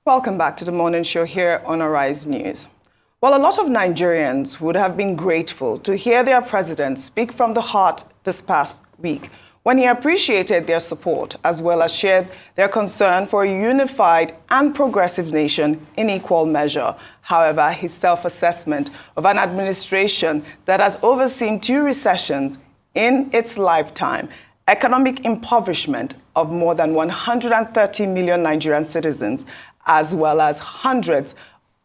Welcome back to the morning show here on Arise News. Well, a lot of Nigerians would have been grateful to hear their president speak from the heart this past week when he appreciated their support as well as shared their concern for a unified and progressive nation in equal measure. However, his self-assessment of an administration that has overseen 2 recessions in its lifetime, economic impoverishment of more than 130 million Nigerian citizens, as well as hundreds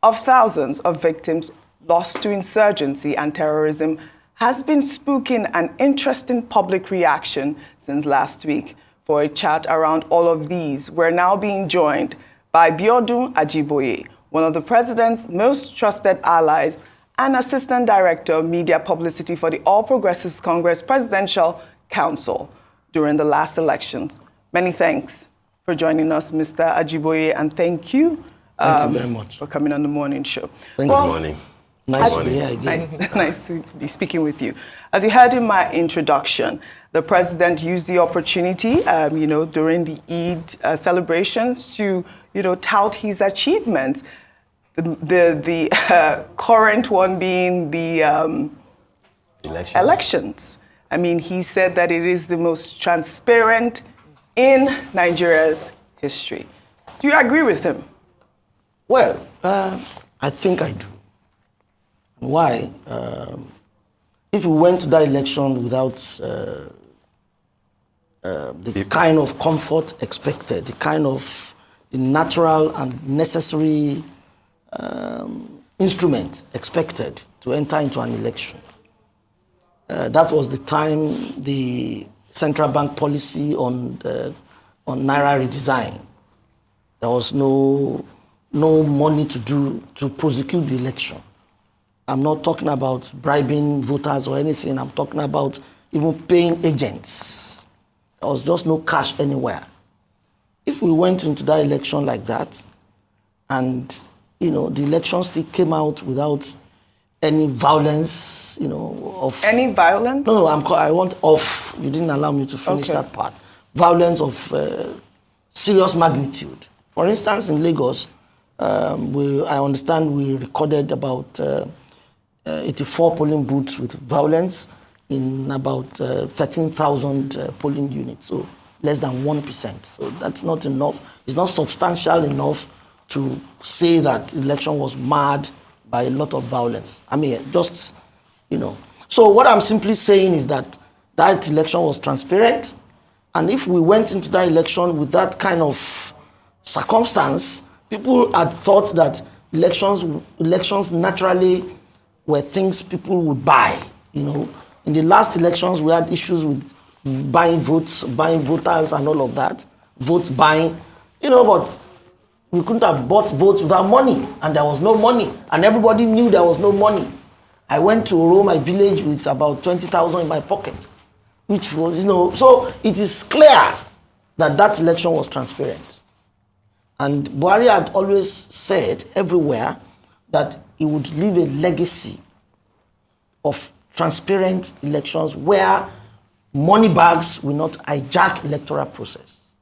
of thousands of victims lost to insurgency and terrorism, has been spooking an interesting public reaction since last week. For a chat around all of these, we're now being joined by Biodun Ajiboye, one of the president's most trusted allies and Assistant Director of Media Publicity for the All Progressives Congress Presidential Council during the last elections. Many thanks for joining us, Mr. Ajiboye, and thank you. Thank you very much for coming on the morning show. Thank you. Good morning. Nice to be here again. Nice to be speaking with you. As you heard in my introduction, the president used the opportunity, during the Eid celebrations to, tout his achievements. The current one being the elections. I mean, he said that it is the most transparent in Nigeria's history. Do you agree with him? Well, I think I do. Why? If we went to that election without the kind of comfort expected, the natural and necessary instrument expected to enter into an election, that was the time the central bank policy on naira redesign. There was no money to prosecute the election. I'm not talking about bribing voters or anything. I'm talking about even paying agents. There was just no cash anywhere. If we went into that election like that, and the election still came out without any violence, of... Any violence? No, I want off. You didn't allow me to finish that part. Violence of serious magnitude. For instance, in Lagos, I understand we recorded about 84 polling booths with violence in about 13,000 polling units, so less than 1%. So that's not enough. It's not substantial enough to say that the election was marred by a lot of violence. I mean, just, So what I'm simply saying is that that election was transparent, and if we went into that election with that kind of circumstance, people had thought that elections naturally were things people would buy. In the last elections, we had issues with buying votes, buying voters, and all of that. Votes buying, but we couldn't have bought votes without money, and there was no money, and everybody knew there was no money. I went to Oro, my village, with about 20,000 in my pocket, which was, so it is clear that that election was transparent. And Buhari had always said everywhere that he would leave a legacy of transparent elections where money bags will not hijack electoral process.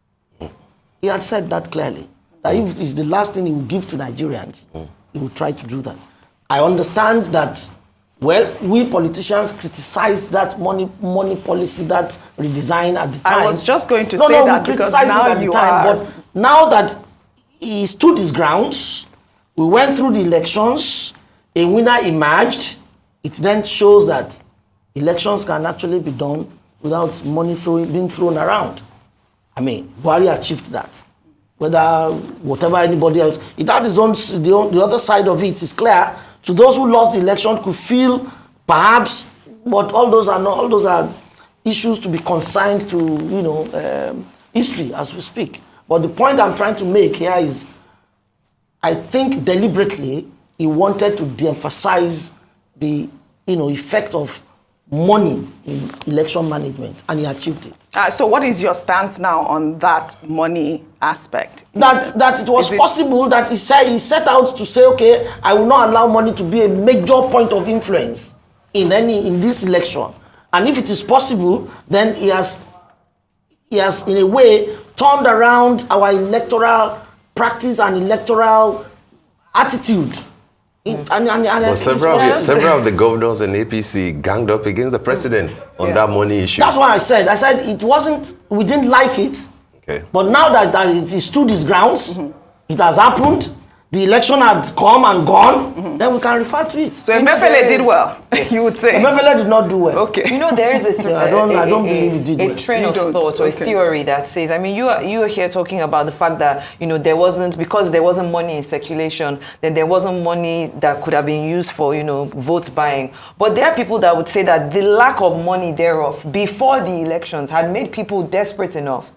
He had said that clearly, that if it's the last thing he will give to Nigerians, he will try to do that. I understand that, we politicians criticized that money policy, that redesign at the time. I was just going to say that because now you are... But now that he stood his grounds, we went through the elections, a winner emerged. It then shows that elections can actually be done without money being thrown around. I mean, Buhari achieved that. Whatever anybody else, that is the other side of it is clear. To those who lost the election could feel perhaps, but all those are issues to be consigned to history as we speak. But the point I'm trying to make here is, I think deliberately he wanted to de-emphasize the effect of money in election management, and he achieved it. So what is your stance now on that money aspect? That it was possible, that he set out to say, okay, I will not allow money to be a major point of influence in this election. And if it is possible, then he has in a way turned around our electoral practice an electoral attitude. But several of the governors and APC ganged up against the president on that money issue. That's why I said it wasn't, we didn't like it. Okay. But now that it stood its grounds, it has happened, the election had come and gone, then we can refer to it. So Emefiele did well, you would say. Emefiele did not do well. Okay. You know, there is a I don't believe he did well. train of thought or a theory that says, I mean, you are here talking about the fact that, you know, because there wasn't money in circulation, then there wasn't money that could have been used for, you know, vote buying. But there are people that would say that the lack of money thereof before the elections had made people desperate enough,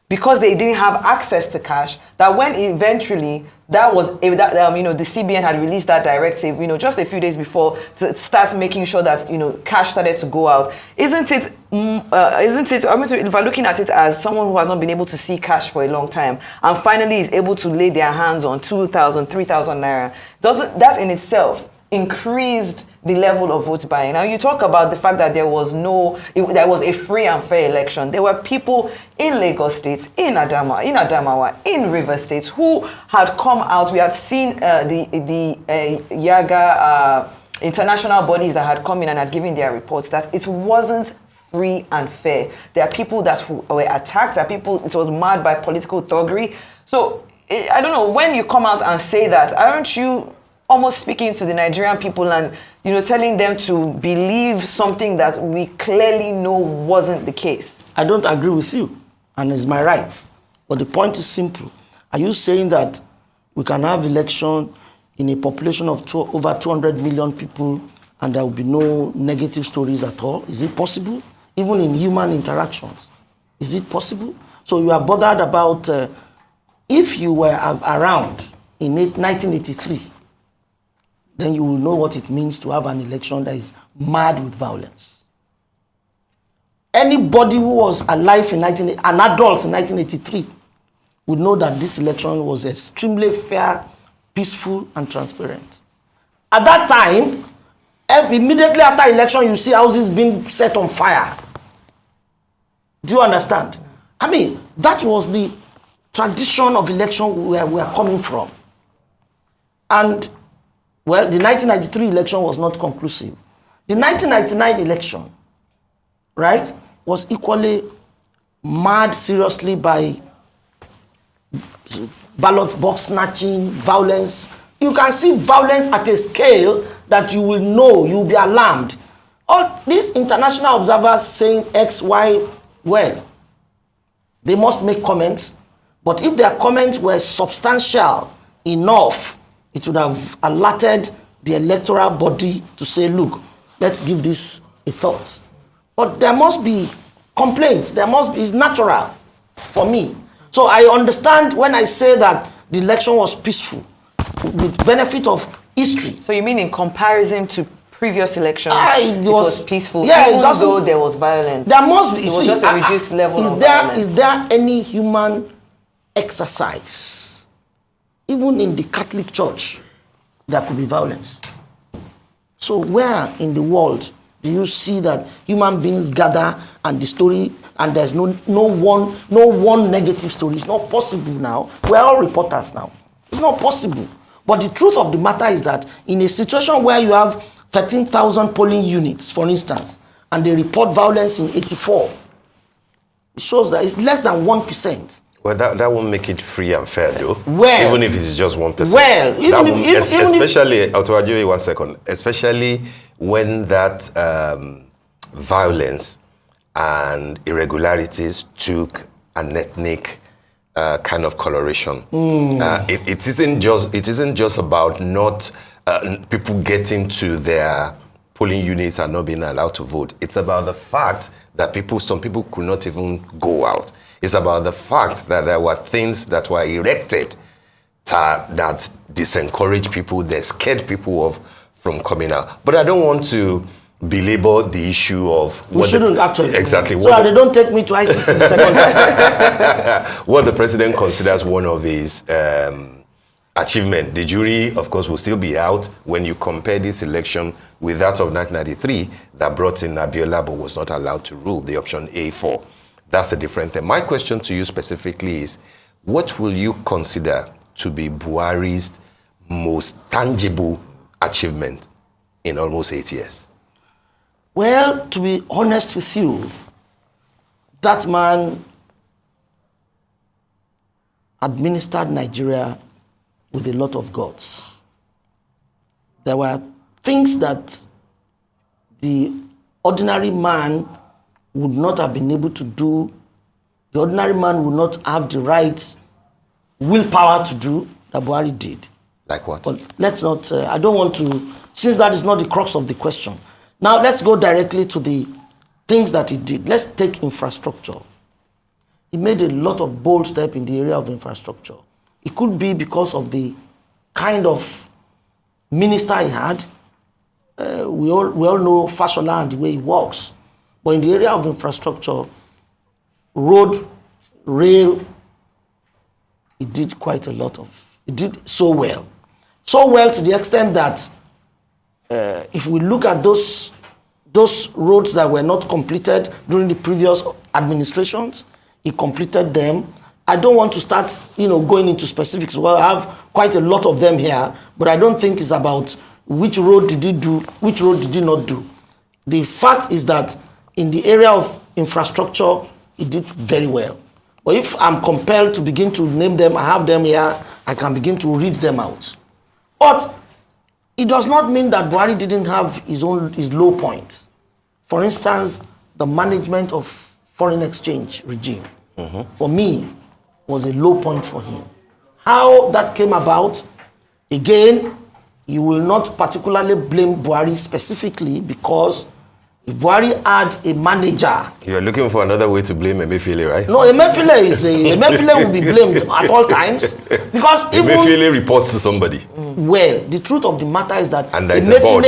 because they didn't have access to cash, that when eventually the CBN had released that directive, you know, just a few days before, to start making sure that, you know, cash started to go out. Isn't it? If I'm looking at it as someone who has not been able to see cash for a long time, and finally is able to lay their hands on 2,000, 3,000 naira, doesn't that in itself increased the level of vote buying? Now, you talk about the fact that there was a free and fair election. There were people in Lagos State, in Adamawa, in River State who had come out. We had seen the Yaga international bodies that had come in and had given their reports that it wasn't free and fair. There are people that were attacked. There are people, it was marred by political thuggery. So, I don't know, when you come out and say that, aren't you almost speaking to the Nigerian people and, you know, telling them to believe something that we clearly know wasn't the case? I don't agree with you, and it's my right. But the point is simple. Are you saying that we can have election in a population of over 200 million people and there will be no negative stories at all? Is it possible? Even in human interactions, is it possible? So you are bothered about if you were around in 1983, then you will know what it means to have an election that is mad with violence. Anybody who was alive an adult in 1983 would know that this election was extremely fair, peaceful, and transparent. At that time, immediately after election, you see houses being set on fire. Do you understand? I mean, that was the tradition of election where we are coming from. And well, the 1993 election was not conclusive. The 1999 election, right, was equally marred seriously by ballot box snatching, violence. You can see violence at a scale that you will know, you will be alarmed. All these international observers saying X, Y, well, they must make comments, but if their comments were substantial enough, it would have alerted the electoral body to say, look, let's give this a thought. But there must be complaints. It's natural for me. So I understand when I say that the election was peaceful, with benefit of history. So you mean in comparison to previous elections, it was peaceful, yeah, even though there was violence? There must be. It was just a reduced level of violence. Is there any human exercise? Even in the Catholic Church, there could be violence. So where in the world do you see that human beings gather and the story, and there's no one negative story? It's not possible now. We're all reporters now. It's not possible. But the truth of the matter is that in a situation where you have 13,000 polling units, for instance, and they report violence in 84, it shows that it's less than 1%. Well, that won't make it free and fair, though. Well, even if it's just 1%. Well, especially when that violence and irregularities took an ethnic kind of coloration. It isn't just about not people getting to their polling units and not being allowed to vote. It's about the fact that some people could not even go out. It's about the fact that there were things that were erected that disencourage people, they scared people from coming out. But I don't want to belabor the issue of... We shouldn't actually. Exactly. So that they don't take me to ICC the second time. What the president considers one of his achievements. The jury, of course, will still be out when you compare this election with that of 1993 that brought in Abiola but was not allowed to rule, the option A4. That's a different thing. My question to you specifically is, what will you consider to be Buhari's most tangible achievement in almost 8 years? Well, to be honest with you, that man administered Nigeria with a lot of guts. There were things that the ordinary man would not have been able to do. The ordinary man would not have the right willpower to do that Buhari did. Like what? But let's not, I don't want to, since that is not the crux of the question. Now let's go directly to the things that he did. Let's take infrastructure. He made a lot of bold steps in the area of infrastructure. It could be because of the kind of minister he had. We all know Fashola and the way he works. But in the area of infrastructure, road, rail, he did quite a lot of. He did so well. So well to the extent that if we look at those roads that were not completed during the previous administrations, he completed them. I don't want to start, going into specifics. Well, I have quite a lot of them here, but I don't think it's about which road did he do, which road did he not do. The fact is that in the area of infrastructure, he did very well. But if I'm compelled to begin to name them, I have them here, I can begin to read them out. But it does not mean that Buhari didn't have his low points. For instance, the management of foreign exchange regime, for me, was a low point for him. How that came about, again, you will not particularly blame Buhari specifically, because if Buhari had a manager... You're looking for another way to blame Emefiele, right? No, Emefiele will be blamed at all times, because Emefiele reports to somebody. Well, the truth of the matter is that and there's a board.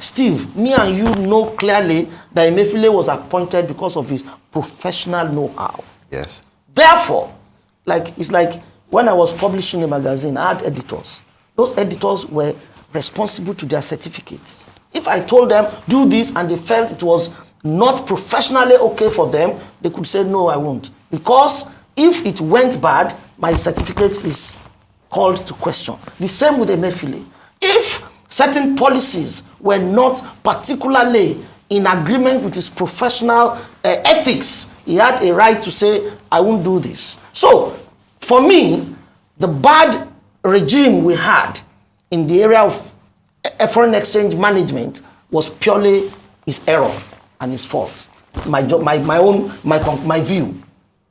Steve, me and you know clearly that Emefiele was appointed because of his professional know-how. Yes. Therefore, it's like when I was publishing a magazine, I had editors. Those editors were responsible to their certificates. If I told them, do this, and they felt it was not professionally okay for them, they could say, no, I won't. Because if it went bad, my certificate is called to question. The same with Emefiele. If certain policies were not particularly in agreement with his professional ethics, he had a right to say, I won't do this. So, for me, the bad regime we had in the area of foreign exchange management was purely his error and his fault. My view,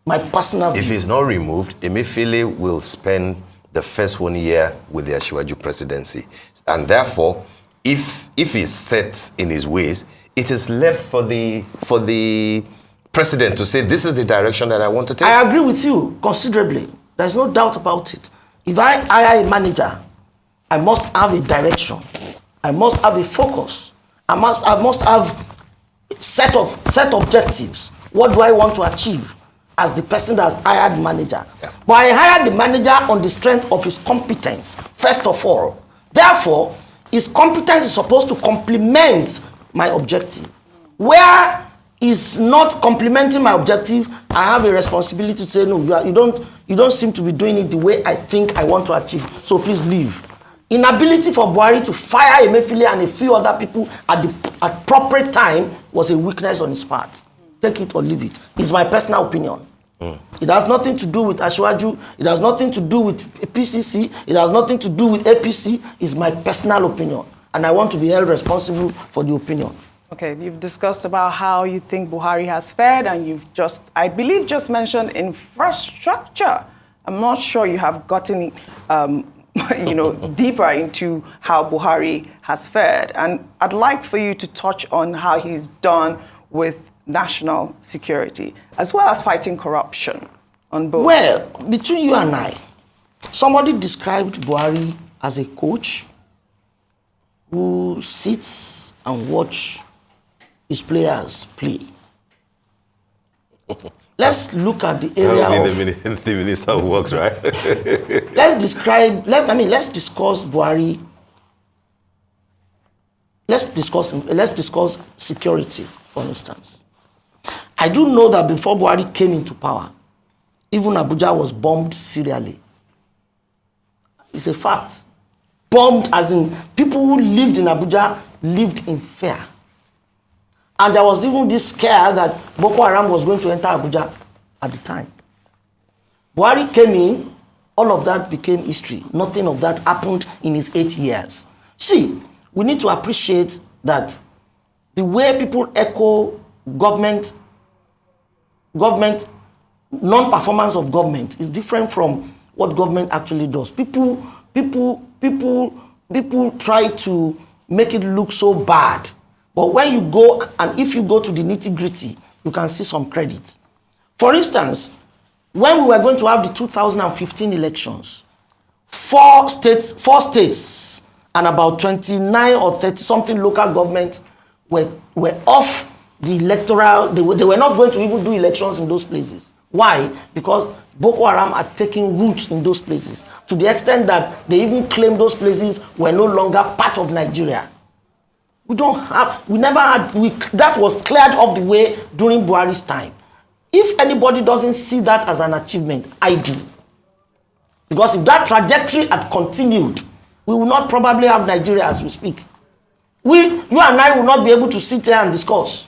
my personal view. If he's not removed, Emefiele will spend the first 1 year with the Asiwaju presidency. And therefore, if he's set in his ways, it is left for the president to say, this is the direction that I want to take. I agree with you considerably. There's no doubt about it. If I hire a manager, I must have a direction. I must have a focus. I must have set objectives. What do I want to achieve as the person that has hired the manager? Yeah. But I hired the manager on the strength of his competence, first of all. Therefore, his competence is supposed to complement my objective. Where is not complementing my objective, I have a responsibility to say, no, you don't seem to be doing it the way I think I want to achieve. So please leave. Inability for Buhari to fire Emefiele and a few other people at appropriate time was a weakness on his part. Take it or leave it. It's my personal opinion. It has nothing to do with Asiwaju. It has nothing to do with PCC. It has nothing to do with APC. It's my personal opinion. And I want to be held responsible for the opinion. Okay, you've discussed about how you think Buhari has fared, and you've I believe, just mentioned infrastructure. I'm not sure you have gotten, deeper into how Buhari has fared. And I'd like for you to touch on how he's done with national security, as well as fighting corruption on both. Well, between you and I, somebody described Buhari as a coach who sits and watches his players play. Let's look at the area of... The minister works, right? let's discuss Buhari. Let's discuss security, for instance. I do know that before Buhari came into power, even Abuja was bombed serially. It's a fact. Bombed, as in people who lived in Abuja lived in fear. And there was even this scare that Boko Haram was going to enter Abuja at the time. Buhari came in, all of that became history. Nothing of that happened in his 8 years. See, we need to appreciate that the way people echo government, non-performance of government is different from what government actually does. People try to make it look so bad. But when you go, and if you go to the nitty-gritty, you can see some credit. For instance, when we were going to have the 2015 elections, four states and about 29 or 30 something local governments were off the electoral. They were not going to even do elections in those places. Why? Because Boko Haram are taking roots in those places to the extent that they even claim those places were no longer part of Nigeria. That was cleared off the way during Buhari's time. If anybody doesn't see that as an achievement, I do. Because if that trajectory had continued, we will not probably have Nigeria as we speak. You and I will not be able to sit here and discuss.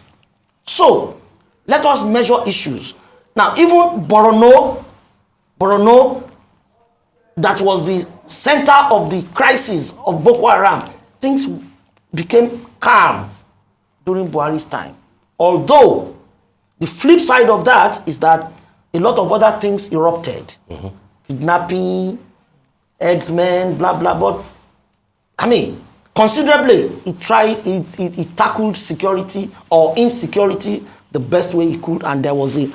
So, let us measure issues. Now, even Borno, that was the center of the crisis of Boko Haram, things became calm during Buhari's time. Although, the flip side of that is that a lot of other things erupted. Kidnapping, herdsmen, blah, blah, but, I mean, considerably, it tackled security or insecurity the best way he could, and there was a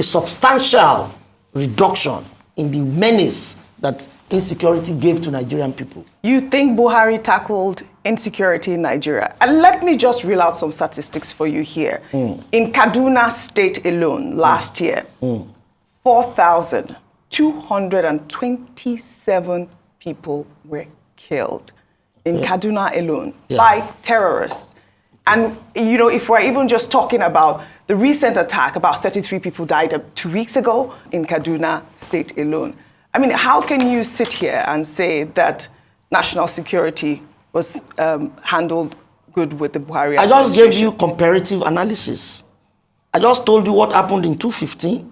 substantial reduction in the menace that insecurity gave to Nigerian people. You think Buhari tackled insecurity in Nigeria? And let me just reel out some statistics for you here. In Kaduna State alone, last year, 4,227 people were killed in Kaduna alone by terrorists. And, you know, if we're even just talking about the recent attack, about 33 people died 2 weeks ago in Kaduna State alone. I mean, how can you sit here and say that national security was handled good with the Buhari administration? I just gave you comparative analysis. I just told you what happened in 2015.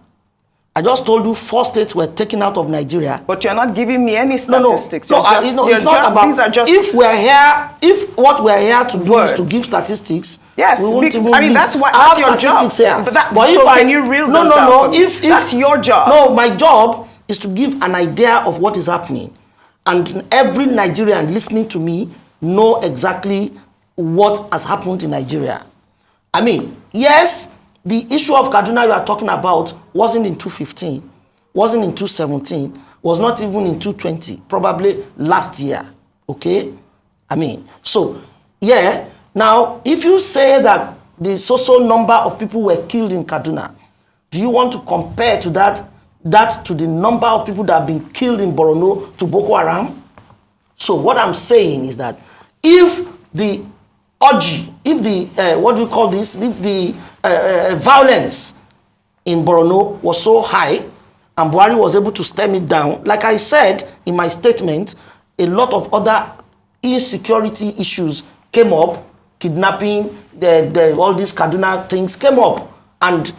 I just told you 4 states were taken out of Nigeria. But you're not giving me any statistics. No, it's not about. These are just, if what we're here to do is to give statistics, yes, we won't even I mean, that's what I have your statistics job. here. But if can you reel those out? If that's your job. No, my job is to give an idea of what is happening, and every Nigerian listening to me know exactly what has happened in Nigeria. I mean, yes. The issue of Kaduna you are talking about wasn't in 2015, wasn't in 2017, was not even in 2020, probably last year, okay? I mean, so, yeah, now, if you say that the so-so number of people were killed in Kaduna, do you want to compare to that to the number of people that have been killed in Borno to Boko Haram? So what I'm saying is that if the what do we call this, if the violence in Borno was so high and Buhari was able to stem it down, like I said in my statement, a lot of other insecurity issues came up, kidnapping, all these Kaduna things came up. And,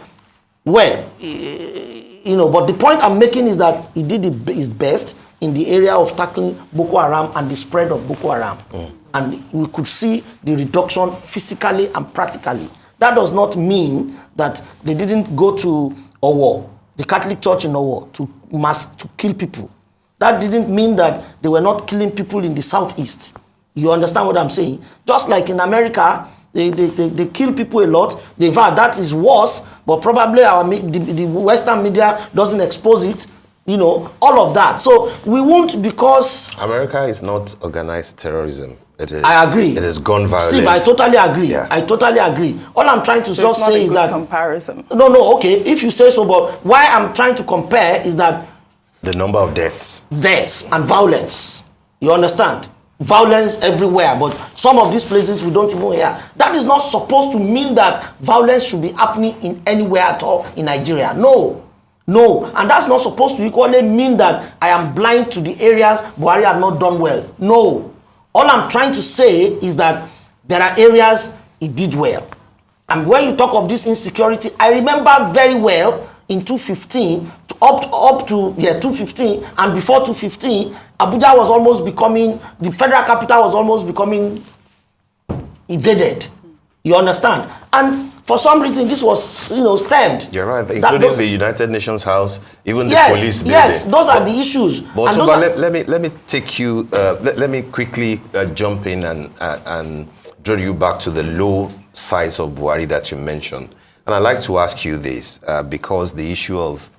well, you know, but the point I'm making is that he did his best in the area of tackling Boko Haram and the spread of Boko Haram. And we could see the reduction physically and practically. That does not mean that they didn't go to Owo, the Catholic Church in Owo, to kill people. That didn't mean that they were not killing people in the southeast. You understand what I'm saying? Just like in America, they kill people a lot. That is worse, but probably the Western media doesn't expose it. You know, all of that. So we won't, because America is not organized terrorism. It is, I agree. It is gun violence. Steve, I totally agree. Yeah. I totally agree. All I'm trying to just say is that comparison. No, okay. If you say so, but why I'm trying to compare is that the number of deaths and violence. You understand? Violence everywhere, but some of these places we don't even hear. That is not supposed to mean that violence should be happening in anywhere at all in Nigeria. No. No, and that's not supposed to equally mean that I am blind to the areas Buhari had not done well. No. All I'm trying to say is that there are areas he did well. And when you talk of this insecurity, I remember very well in 2015, up to 2015, and before 2015, Abuja was almost becoming, the federal capital was almost becoming invaded. You understand? And for some reason, this was, stemmed. You're right, including the United Nations House, even the police building. Yes, those are the issues. But let me take you. Let me quickly jump in and draw you back to the low size of Buhari that you mentioned. And I'd like to ask you this because the issue of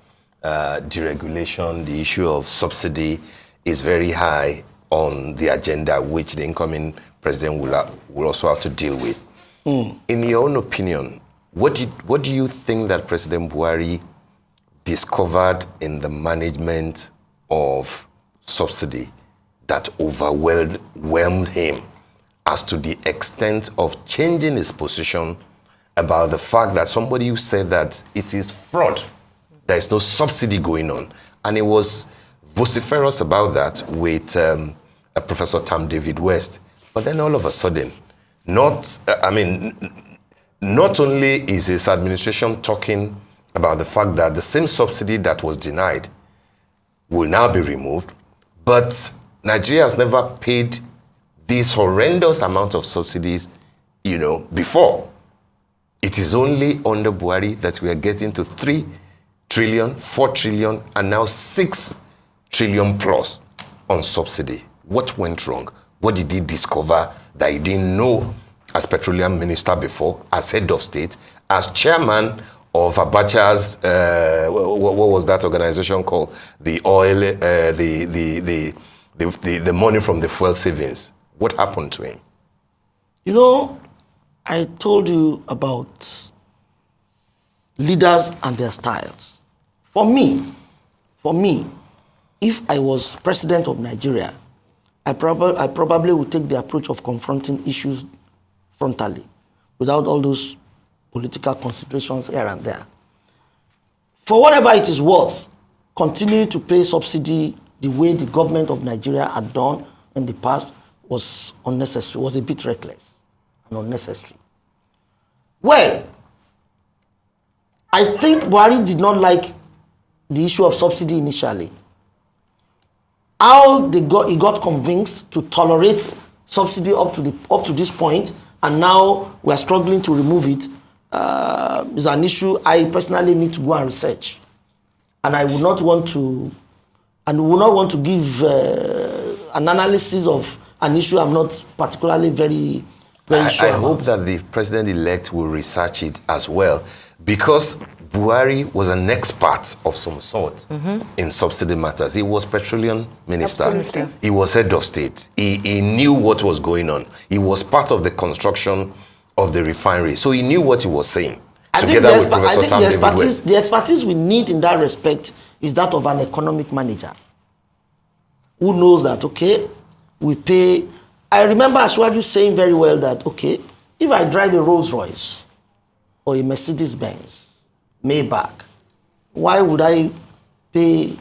deregulation, the issue of subsidy, is very high on the agenda, which the incoming president will also have to deal with. In your own opinion, what do you think that President Buhari discovered in the management of subsidy that overwhelmed him as to the extent of changing his position about the fact that somebody who said that it is fraud, there is no subsidy going on, and he was vociferous about that with Professor Tam David West, but then all of a sudden, not only is his administration talking about the fact that the same subsidy that was denied will now be removed, but Nigeria has never paid this horrendous amount of subsidies, before. It is only under Buhari that we are getting to 3 trillion, 4 trillion, and now 6 trillion plus on subsidy. What went wrong? What did he discover that he didn't know as petroleum minister before, as head of state, as chairman of Abacha's, what was that organization called? The oil, the money from the fuel savings. What happened to him? I told you about leaders and their styles. For me, if I was president of Nigeria, I probably would take the approach of confronting issues frontally, without all those political considerations here and there. For whatever it is worth, continuing to pay subsidy the way the government of Nigeria had done in the past was unnecessary, was a bit reckless and unnecessary. Well, I think Buhari did not like the issue of subsidy initially. How he got convinced to tolerate subsidy up to this point, and now we are struggling to remove it, is an issue I personally need to go and research, and I would not want to give an analysis of an issue I'm not particularly very sure I hope that the president-elect will research it as well, because Buhari was an expert of some sort in subsidy matters. He was petroleum minister. Absolutely. He was head of state. He knew what was going on. He was part of the construction of the refinery. So he knew what he was saying. The expertise we need in that respect is that of an economic manager who knows that, okay, we pay. I remember Ashwaju saying very well that, okay, if I drive a Rolls Royce or a Mercedes Benz, Maybach, why would I pay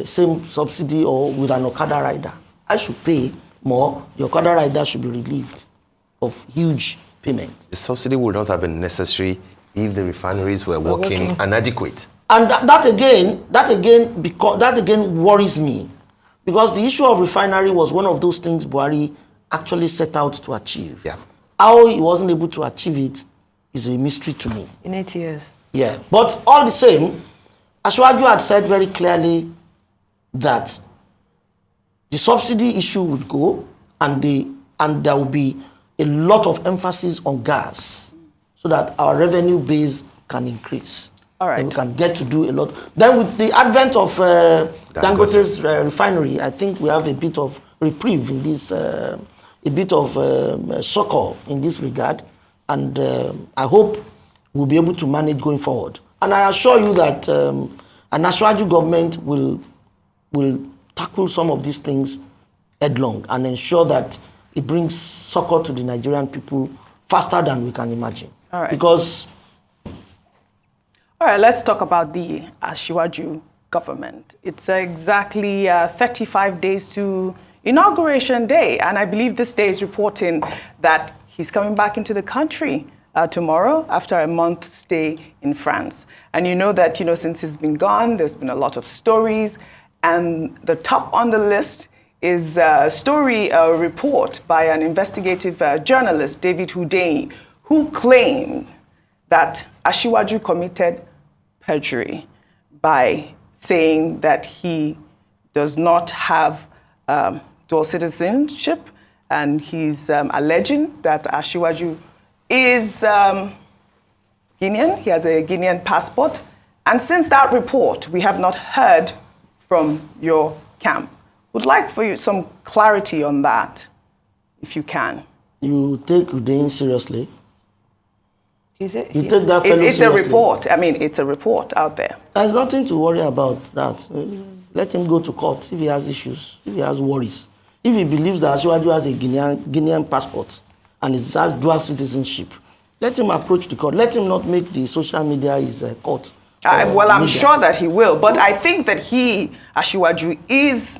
same subsidy or with an Okada rider? I should pay more. The Okada rider should be relieved of huge payment. The subsidy would not have been necessary if the refineries were working inadequate. And that again worries me, because the issue of refinery was one of those things Buhari actually set out to achieve. Yeah. How he wasn't able to achieve it is a mystery to me. In 8 years. Yeah, but all the same, Ashwaju had said very clearly that the subsidy issue would go, and there will be a lot of emphasis on gas, so that our revenue base can increase. All right. And we can get to do a lot. Then with the advent of Dangote's refinery, I think we have a bit of reprieve in this, a bit of succor in this regard, and I hope we'll be able to manage going forward. And I assure you that an Ashwaju government will tackle some of these things headlong and ensure that it brings succor to the Nigerian people faster than we can imagine. All right. Because All right, let's talk about the Asiwaju government. It's exactly 35 days to Inauguration Day, and I believe this day is reporting that he's coming back into the country tomorrow after a month's stay in France. And you know that, since he's been gone, there's been a lot of stories, and the top on the list is a report by an investigative journalist, David Hundeyin, who claimed that Asiwaju committed perjury by saying that he does not have dual citizenship, and he's alleging that Asiwaju is Guinean. He has a Guinean passport. And since that report, we have not heard from your camp. Would like for you some clarity on that, if you can. You take Hundeyin seriously? Is it? You take that fellow it's seriously? a report. I mean, it's a report out there. There's nothing to worry about that. Let him go to court if he has issues, if he has worries. If he believes that Asiwaju has a Guinean passport and has dual citizenship, let him approach the court. Let him not make the social media his court. Well, I'm sure that he will. But I think that Asiwaju, is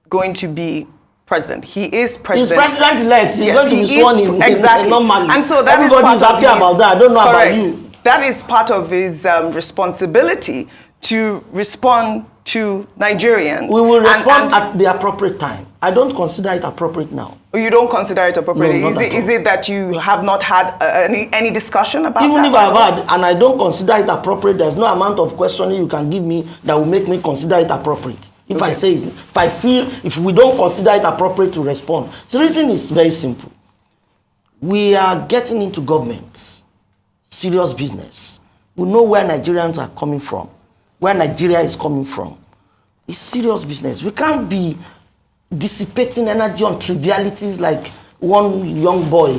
going to be president. He is president. He's president-elect. He's going to be sworn in exactly. normally. And so that everybody's happy about that. I don't know about you. That is part of his responsibility to respond to Nigerians. We will respond at the appropriate time. I don't consider it appropriate now. You don't consider it appropriate? No, is it that you have not had any discussion about Even that? if I've had, and I don't consider it appropriate, there's no amount of questioning you can give me that will make me consider it appropriate. If Okay. if we don't consider it appropriate to respond. The reason is very simple. We are getting into government, serious business. We know where Nigerians are coming from, where Nigeria is coming from. It's serious business. We can't be dissipating energy on trivialities like one young boy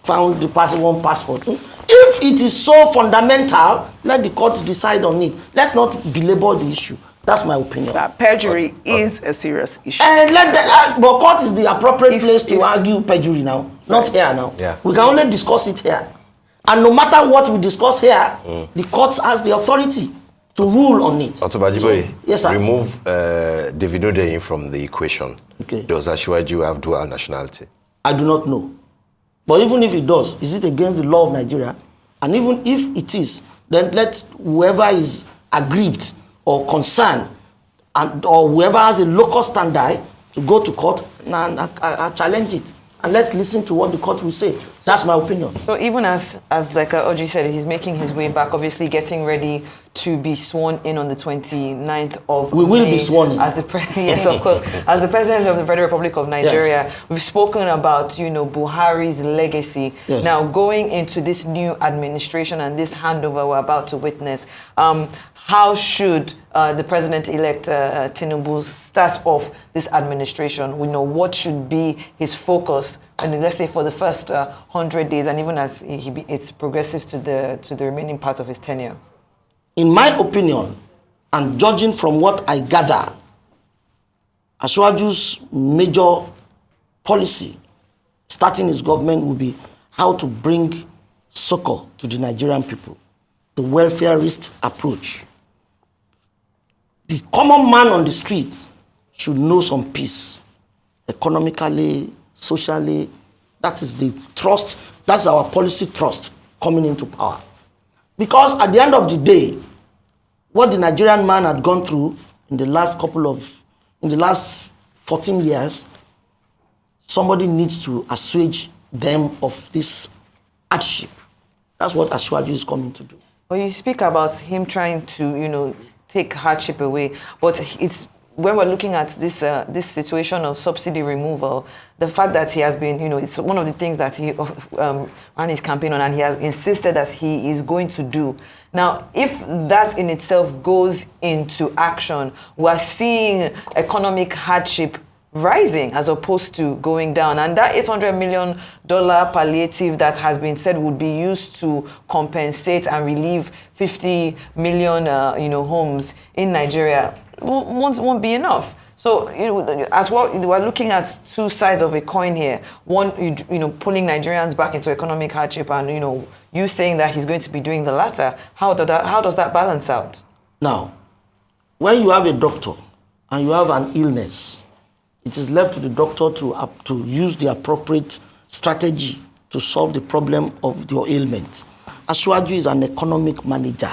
found one passport. If it is so fundamental, let the court decide on it. Let's not belabor the issue. That's my opinion. That perjury is a serious issue. And but court is the appropriate place to argue perjury now, not here now. Yeah. We can only discuss it here. And no matter what we discuss here, the court has the authority to rule on it. Ajiboye, yes, sir. Remove David Hundeyin from the equation. Okay. Does Asiwaju have dual nationality? I do not know. But even if it does, is it against the law of Nigeria? And even if it is, then let whoever is aggrieved or concerned, or whoever has a local standard to go to court and challenge it. And let's listen to what the court will say. That's my opinion. So even as like Oji said, he's making his way back, obviously getting ready to be sworn in on the 29th of We will May be sworn in. as the yes, of course, as the president of the Federal Republic of Nigeria. Yes. We've spoken about Buhari's legacy. Yes. Now going into this new administration and this handover we're about to witness, how should the president-elect Tinubu start off this administration? We know what should be his focus, and let's say for the first 100 days, and even as it progresses to the remaining part of his tenure. In my opinion, and judging from what I gather, Asiwaju's major policy, starting his government, will be how to bring succor to the Nigerian people, the welfareist approach. The common man on the street should know some peace, economically, socially. That is the trust, that's our policy trust coming into power. Because at the end of the day, what the Nigerian man had gone through in the last 14 years, somebody needs to assuage them of this hardship. That's what Asiwaju is coming to do. Well, you speak about him trying to, take hardship away, but it's when we're looking at this situation of subsidy removal, the fact that he has been, it's one of the things that he ran his campaign on, and he has insisted that he is going to do. Now, if that in itself goes into action, we're seeing economic hardship rising as opposed to going down. And that $800 million palliative that has been said would be used to compensate and relieve 50 million, homes in Nigeria won't be enough. So, as well, we're looking at two sides of a coin here. One, pulling Nigerians back into economic hardship, and you saying that he's going to be doing the latter. How does that balance out? Now, when you have a doctor and you have an illness, it is left to the doctor to use the appropriate strategy to solve the problem of your ailment. Asiwaju is an economic manager.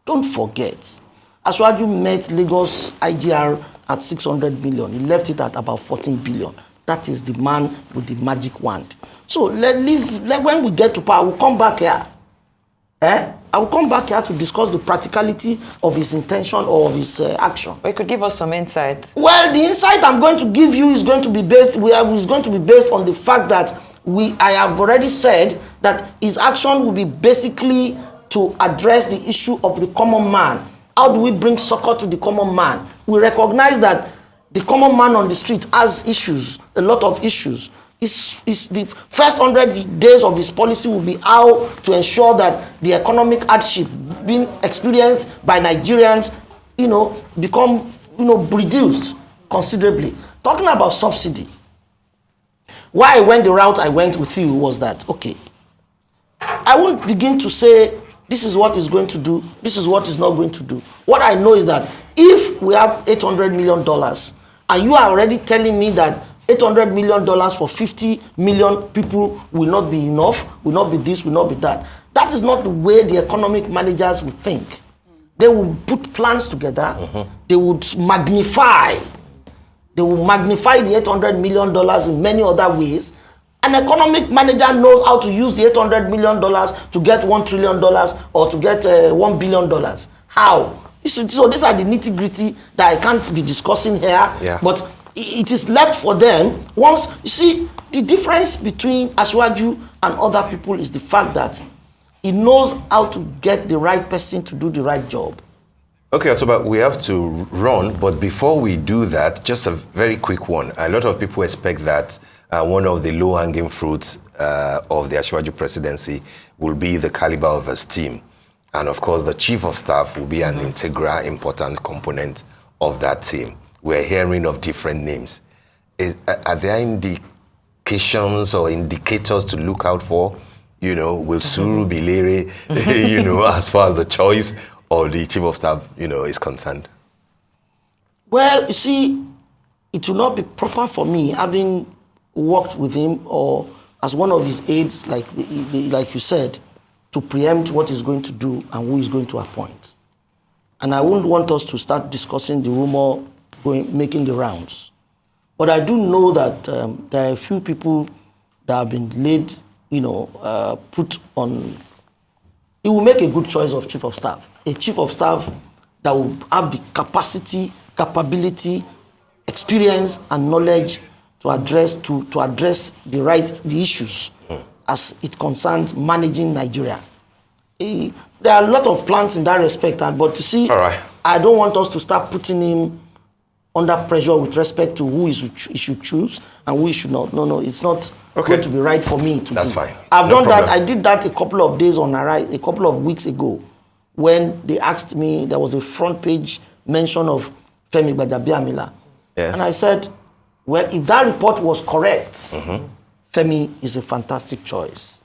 Don't forget, Asiwaju met Lagos IGR at 600 million. He left it at about 14 billion. That is the man with the magic wand. So when we get to power, we'll come back here. I will come back here to discuss the practicality of his intention or of his action. But you could give us some insight. Well, the insight I'm going to give you is going to be based on the fact that I have already said that his action will be basically to address the issue of the common man. How do we bring succor to the common man? We recognize that the common man on the street has issues, a lot of issues. The first 100 days of his policy will be how to ensure that the economic hardship being experienced by Nigerians, become, reduced considerably. Talking about subsidy, why I went the route I went with you was that, okay, I won't begin to say this is what he's going to do, this is what he's not going to do. What I know is that if we have $800 million and you are already telling me that $800 million for 50 million people will not be enough, will not be this, will not be that. That is not the way the economic managers will think. They will put plans together. They would magnify. They will magnify the $800 million in many other ways. An economic manager knows how to use the $800 million to get $1 trillion or to get $1 billion. How? So these are the nitty-gritty that I can't be discussing here. Yeah. But it is left for them. Once you see, the difference between Asiwaju and other people is the fact that he knows how to get the right person to do the right job. Okay, Otoba, we have to run, but before we do that, just a very quick one. A lot of people expect that one of the low-hanging fruits of the Asiwaju presidency will be the caliber of his team. And of course, the chief of staff will be an integral, important component of that team. We're hearing of different names. Are there indications or indicators to look out for? Will Suru be Lere, as far as the choice of the chief of staff, is concerned? Well, you see, it will not be proper for me, having worked with him or as one of his aides, like you said, to preempt what he's going to do and who he's going to appoint. And I wouldn't want us to start discussing the rumor making the rounds. But I do know that there are a few people that have been laid, put on. He will make a good choice of chief of staff. A chief of staff that will have the capacity, capability, experience, and knowledge to address the issues as it concerns managing Nigeria. There are a lot of plans in that respect, but you see, I don't want us to start putting him under pressure with respect to who he should choose and who he should not. No, it's not going to be right for me to do. That's fine. I've done that. I did that a couple of days a couple of weeks ago when they asked me, there was a front page mention of Femi Gbajabiamila. Yes. And I said, well, if that report was correct, Femi is a fantastic choice.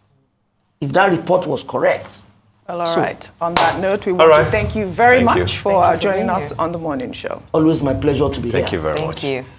If that report was correct. Well, all right. On that note, we want to thank you very much for joining us on the morning show. Always my pleasure to be here. Thank you very much. Thank you.